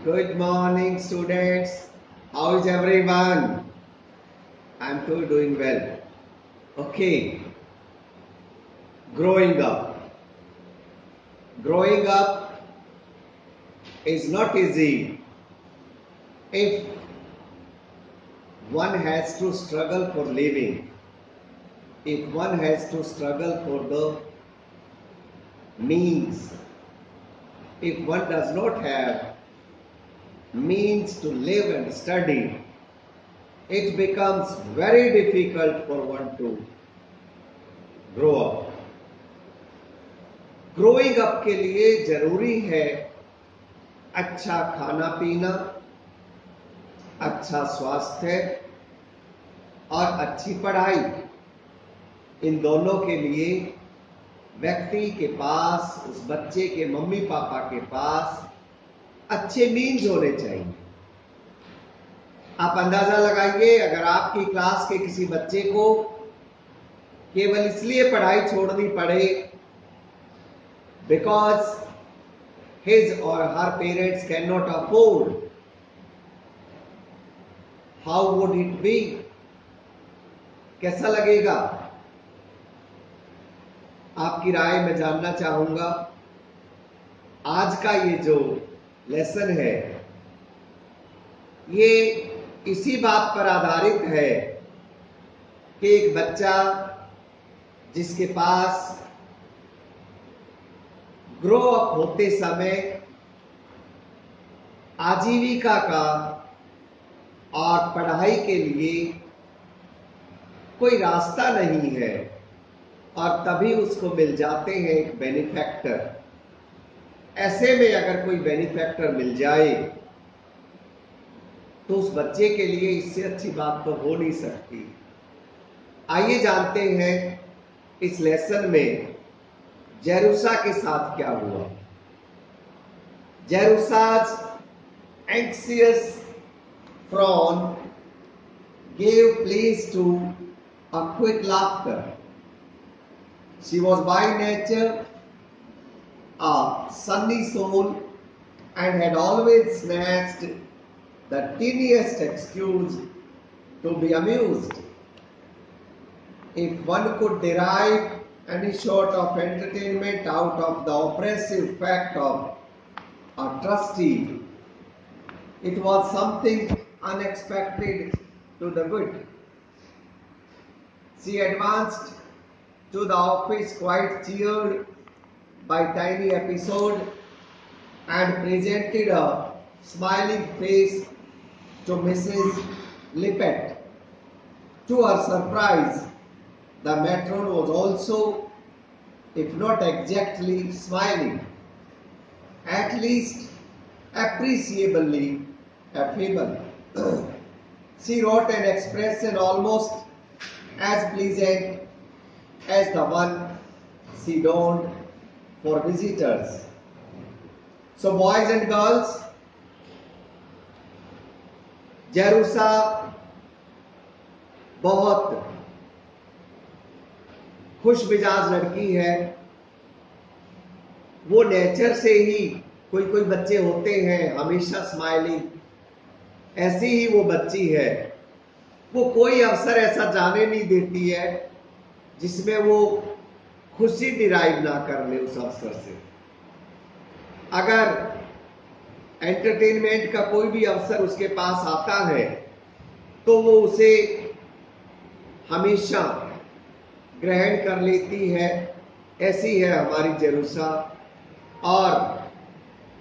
Good morning, students. How is everyone? I'm too doing well. Okay. Growing up. Growing up is not easy if one has to struggle for living, if one has to struggle for the means, if one does not have means to live and study, it becomes very difficult for one to grow up. Growing up के लिए जरूरी है अच्छा खाना पीना, अच्छा स्वास्थ्य और अच्छी पढ़ाई। इन दोनों के लिए व्यक्ति के पास, उस बच्चे के मम्मी पापा के पास अच्छे मीन्स होने चाहिए। आप अंदाजा लगाइए, अगर आपकी क्लास के किसी बच्चे को केवल इसलिए पढ़ाई छोड़नी पड़े because his or her parents cannot afford, how would it be? कैसा लगेगा? आपकी राय मैं जानना चाहूंगा। आज का ये जो लेसन है ये इसी बात पर आधारित है कि एक बच्चा जिसके पास ग्रो अप होते समय आजीविका का और पढ़ाई के लिए कोई रास्ता नहीं है और तभी उसको मिल जाते हैं एक बेनिफैक्टर। ऐसे में अगर कोई बेनिफैक्टर मिल जाए तो उस बच्चे के लिए इससे अच्छी बात तो हो नहीं सकती। आइए जानते हैं इस लेसन में जेरूसा के साथ क्या हुआ। जेरूसा's anxious frown gave place to a quick laughter. She was by nature a sunny soul and had always snatched the teeniest excuse to be amused. If one could derive any sort of entertainment out of the oppressive fact of a trustee, it was something unexpected to the good. She advanced to the office quite cheered by tiny episode and presented a smiling face to Mrs. Lippett. To her surprise, the matron was also, if not exactly smiling, at least appreciably affable. She wrote an expression almost as pleasant as the one she donned for visitors. So boys and girls, जेरूसा बहुत खुश मिजाज लड़की है। वो nature से ही, कोई कोई बच्चे होते हैं हमेशा स्माइलिंग, ऐसी ही वो बच्ची है। वो कोई अवसर ऐसा जाने नहीं देती है जिसमें वो खुशी डिराइव ना कर ले उस अवसर से। अगर एंटरटेनमेंट का कोई भी अवसर उसके पास आता है तो वो उसे हमेशा ग्रहण कर लेती है। ऐसी है हमारी जेरूसा, और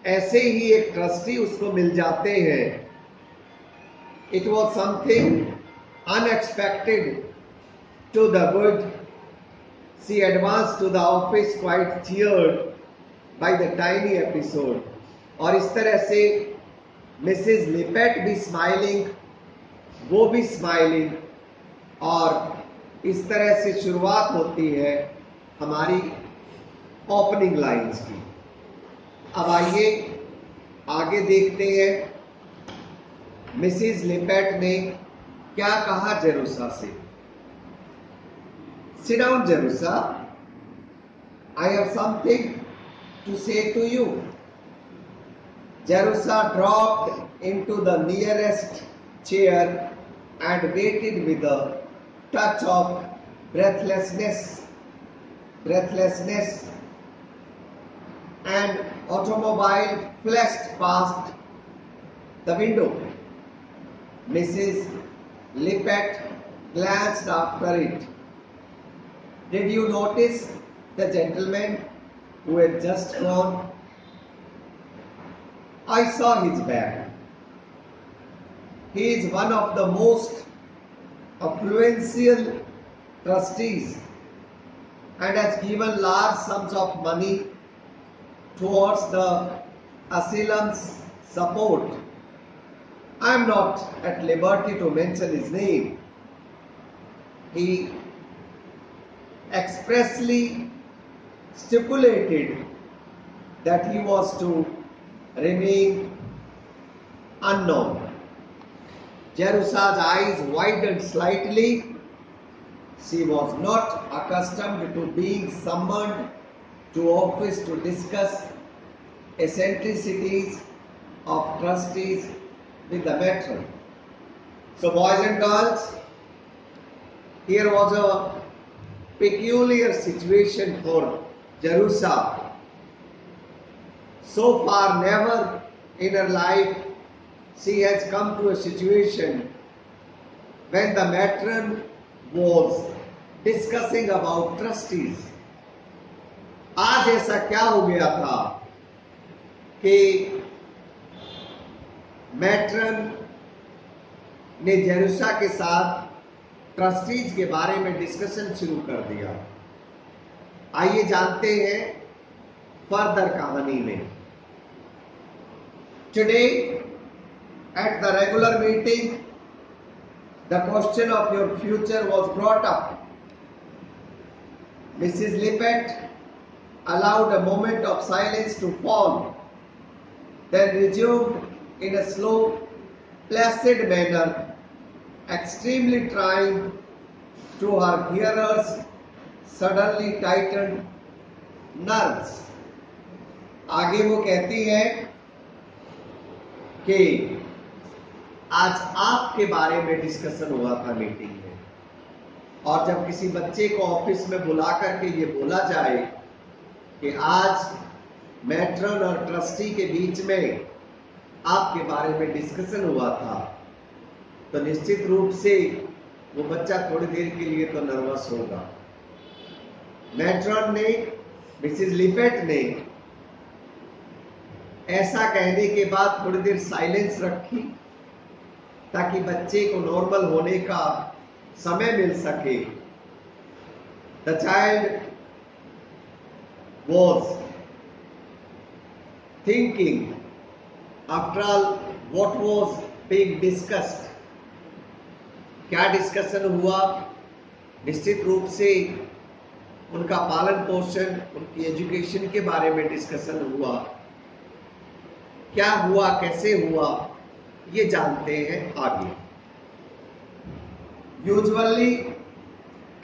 ऐसे ही एक ट्रस्टी उसको मिल जाते हैं। It was something unexpected to the good. She advance to the office quite cheered by the tiny episode. और इस तरह से मिसेस लिपेट भी स्माइलिंग, वो भी स्माइलिंग, और इस तरह से शुरुआत होती है हमारी ओपनिंग लाइंस की। अब आइए आगे देखते हैं मिसेस लिपेट ने क्या कहा जेरूसा से। Sit down, Jerusa. I have something to say to you. Jerusa dropped into the nearest chair and waited with a touch of breathlessness, and automobile flashed past the window. Mrs. Lippett glanced after it. Did you notice the gentleman who had just gone? I saw his bag. He is one of the most affluential trustees and has given large sums of money towards the asylum's support. I am not at liberty to mention his name. He expressly stipulated that he was to remain unknown. Jerusa's eyes widened slightly. She was not accustomed to being summoned to office to discuss eccentricities of trustees with the matron. So boys and girls, here was a peculiar situation for Jerusa. So far never in her life she has come to a situation when the matron was discussing about trustees. आज ऐसा क्या हो गया था कि matron ने जेरूसा के साथ ट्रस्टीज के बारे में डिस्कशन शुरू कर दिया। आइए जानते हैं फर्दर कहानी में। Today at the regular meeting, the question of your future was brought up. Mrs. Lippett allowed a moment of silence to fall, then resumed in a slow, placid manner, extremely trying to her hearers' suddenly tightened nerves. आगे वो कहती है कि आज आपके बारे में discussion हुआ था मीटिंग में, और जब किसी बच्चे को ऑफिस में बुला करके ये बोला जाए कि आज मैट्रन और ट्रस्टी के बीच में आपके बारे में डिस्कशन हुआ था, तो निश्चित रूप से वो बच्चा थोड़ी देर के लिए तो नर्वस होगा। मैट्रन ने, मिसेस लिपेट ने ऐसा कहने के बाद थोड़ी देर साइलेंस रखी ताकि बच्चे को नॉर्मल होने का समय मिल सके। The child was thinking after all what was being discussed. क्या डिस्कशन हुआ? निश्चित रूप से उनका पालन पोषण, उनकी एजुकेशन के बारे में डिस्कशन हुआ। क्या हुआ, कैसे हुआ, ये जानते हैं आगे। Usually,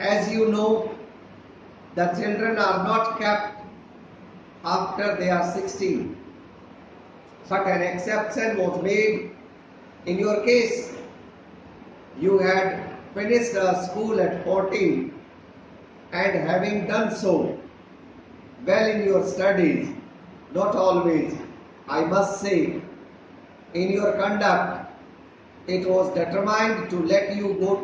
as you know, the children are not kept after they are 16, but an exception was made. In your case, you had finished school at 14, and having done so well in your studies, not always, I must say, in your conduct, it was determined to let you go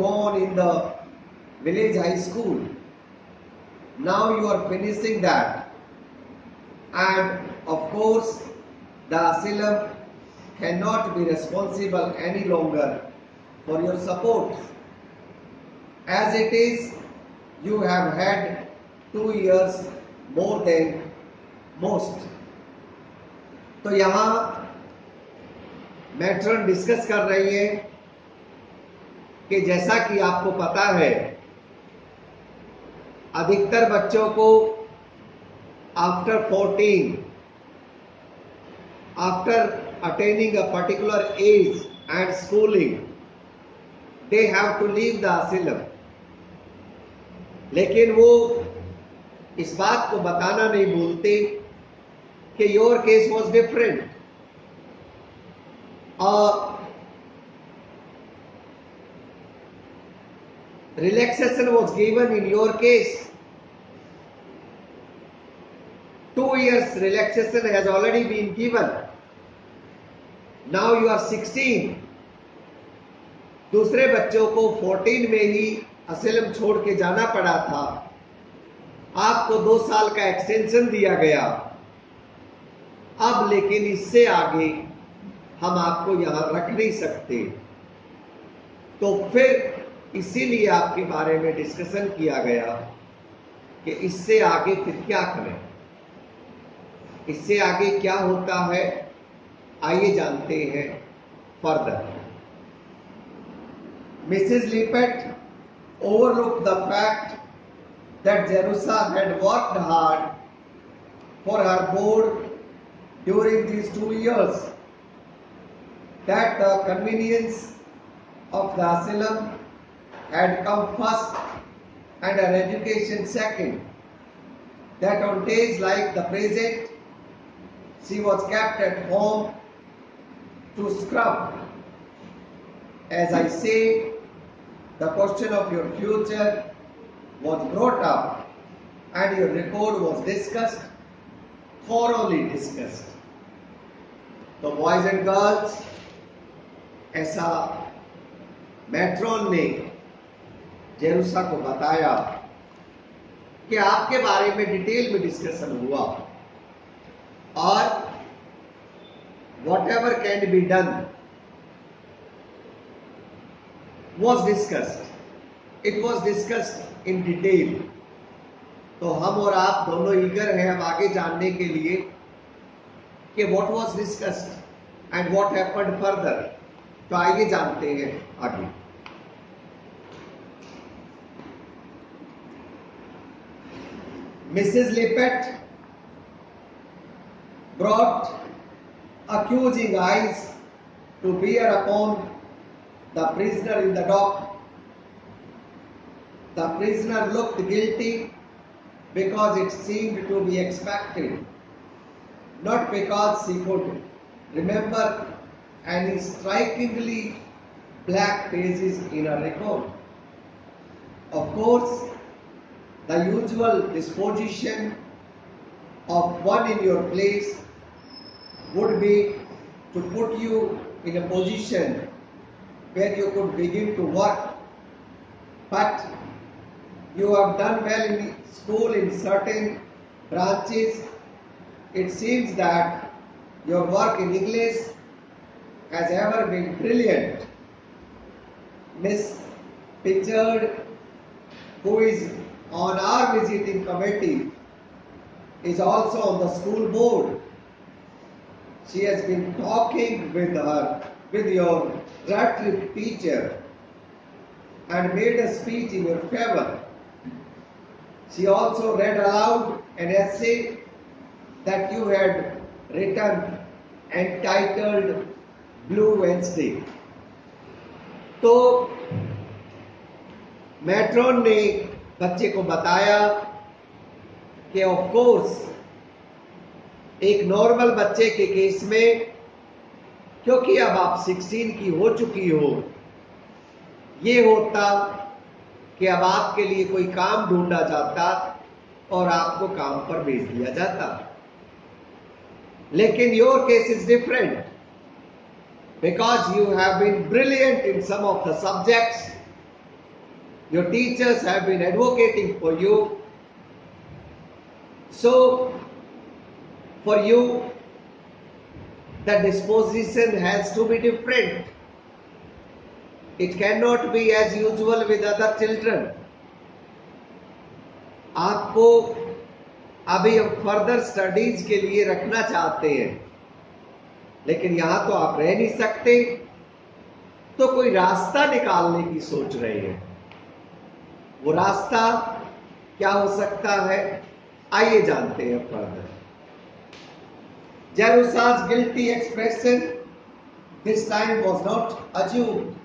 on in the village high school. Now you are finishing that, and of course the asylum cannot be responsible any longer for your support. As it is, you have had 2 years more than most. तो यहां matron discuss कर रही है कि जैसा कि आपको पता है, अधिकतर बच्चों को after 14, after attending a particular age and schooling, they have to leave the asylum. लेकिन वो इस बात को बताना नहीं भूलते कि your case was different. Relaxation was given in your case. 2 years relaxation has already been given. Now you are 16. दूसरे बच्चों को 14 में ही असिलम छोड़ के जाना पड़ा था. आपको 2 साल का एक्सटेंशन दिया गया. अब लेकिन इससे आगे हम आपको यहां रख नहीं सकते. तो फिर इसीलिए आपके बारे में डिस्कशन किया गया कि इससे आगे फिर क्या करें. इससे आगे क्या होता है, आइए जानते हैं further. Mrs Lippett overlooked the fact that Jerusha had worked hard for her board during these 2 years, that the convenience of the asylum had come first and her education second, that on days like the present she was kept at home to scrub. As I say, the question of your future was brought up and your record was discussed, thoroughly discussed. तो boys and girls, ऐसा matron ने जेरूसा को बताया कि आपके बारे में detail में डिस्कशन हुआ और what ever can be done was discussed. It was discussed in detail. तो हम और आप दोनों ईगर हैं अब आगे जानने के लिए कि what was discussed and what happened further. तो आइए जानते हैं आगे. Mrs. Lippett brought accusing eyes to bear upon the prisoner in the dock. The prisoner looked guilty because it seemed to be expected, not because she could remember any strikingly black pages in her record. Of course, the usual disposition of one in your place would be to put you in a position where you could begin to work. But you have done well in school in certain branches. It seems that your work in English has ever been brilliant. Miss Pritchard, who is on our visiting committee, is also on the school board. She has been talking with your rhetoric teacher and made a speech in your favor. She also read aloud an essay that you had written entitled Blue Wednesday. तो matron ने बच्चे को बताया कि of course एक normal बच्चे के case में, क्योंकि अब आप 16 की हो चुकी हो, ये होता कि अब आपके लिए कोई काम ढूंढा जाता और आपको काम पर भेज दिया जाता. लेकिन your case is different because you have been brilliant in some of the subjects. Your teachers have been advocating for you. So, for you, the disposition has to be different. It cannot be as usual with other children. आपको अभी हम further studies के लिए रखना चाहते हैं, लेकिन यहां तो आप रह नहीं सकते, तो कोई रास्ता निकालने की सोच रहे हैं. वो रास्ता क्या हो सकता है, आइए जानते हैं further. Jerusha's guilty expression this time was not assumed.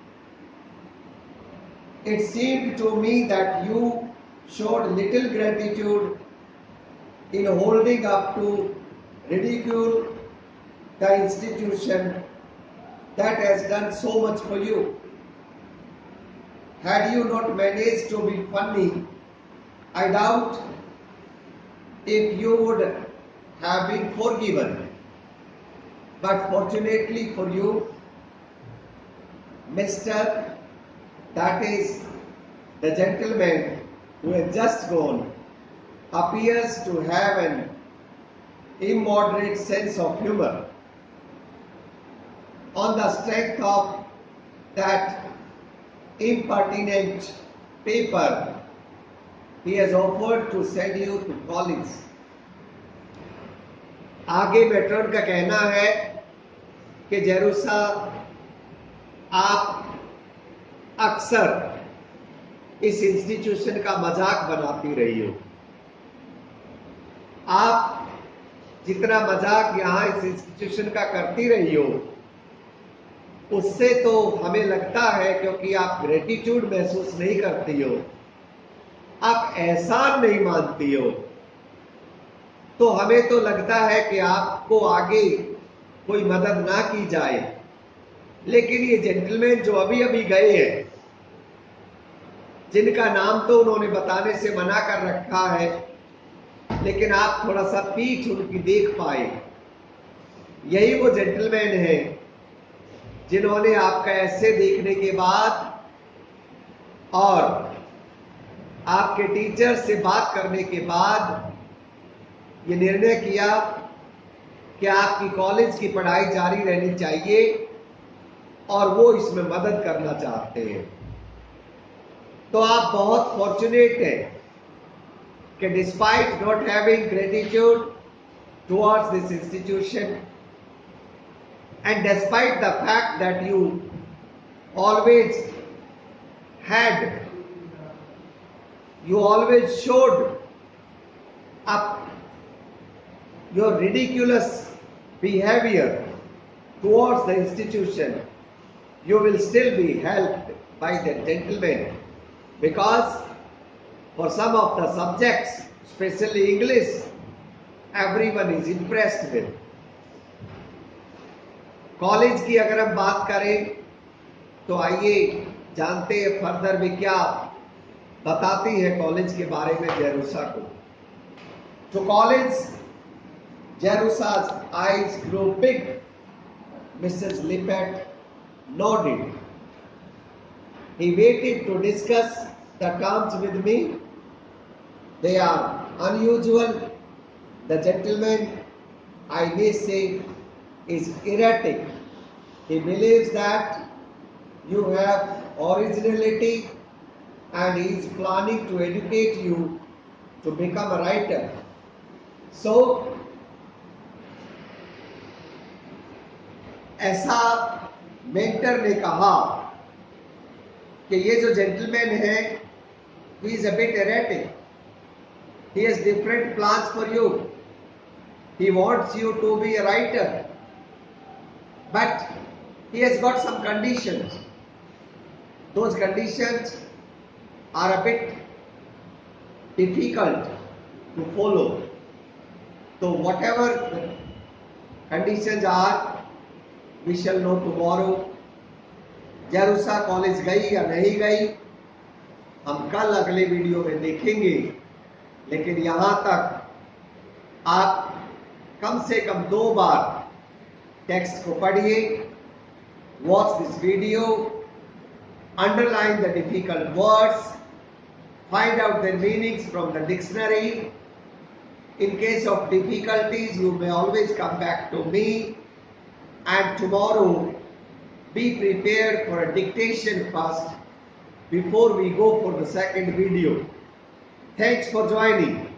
It seemed to me that you showed little gratitude in holding up to ridicule the institution that has done so much for you. Had you not managed to be funny, I doubt if you would have been forgiven. But fortunately for you, Mr. that is the gentleman who has just gone, appears to have an immoderate sense of humor. On the strength of that impertinent paper, he has offered to send you to college. आगे मेट्रॉन का कहना है कि जेरूसा, आप अक्सर इस institution का मजाक बनाती रही हो। आप जितना मजाक यहां इस इंस्टीट्यूशन का करती रही हो, उससे तो हमें लगता है, क्योंकि आप ग्रेटिट्यूड महसूस नहीं करती हो, आप एहसान नहीं मानती हो, तो हमें तो लगता है कि आपको आगे कोई मदद ना की जाए। लेकिन ये जेंटलमैन जो अभी अभी गए हैं, जिनका नाम तो उन्होंने बताने से मना कर रखा है, लेकिन आप थोड़ा सा पीठ उनकी देख पाए, यही वो जेंटलमैन हैं जिन्होंने आपका ऐसे देखने के बाद और आपके टीचर से बात करने के बाद ये निर्णय किया कि आपकी कॉलेज की पढ़ाई जारी रहनी चाहिए और वो इसमें मदद करना चाहते हैं। तो आप बहुत फॉर्चुनेट हैं कि despite not having gratitude towards this institution and despite the fact that you always showed up your ridiculous behavior towards the institution, you will still be helped by the gentleman, because for some of the subjects, especially English, everyone is impressed with. College की अगर हम बात करें तो आइए जानते हैं further भी क्या बताती है कॉलेज के बारे में जेरूसा को। तो college, Jerusa's eyes grew big. Mrs. Lippett nodded. He waited to discuss the terms with me. They are unusual. The gentleman, I may say, is erratic. He believes that you have originality and he is planning to educate you to become a writer. So, ऐसा mentor ने कहा कि ये जो gentleman है, he is a bit erratic. He has different plans for you. He wants you to be a writer. But he has got some conditions. Those conditions are a bit difficult to follow. So whatever the conditions are, we shall know tomorrow. Jerusha college गई या नहीं गई, हम कल अगले video में देखेंगे। लेकिन यहां तक आप कम से कम 2 बार टेक्स्ट को पढ़िए, watch this video, underline the difficult words, find out their meanings from the dictionary. In case of difficulties, you may always come back to me, and tomorrow be prepared for a dictation first before we go for the second video. Thanks for joining.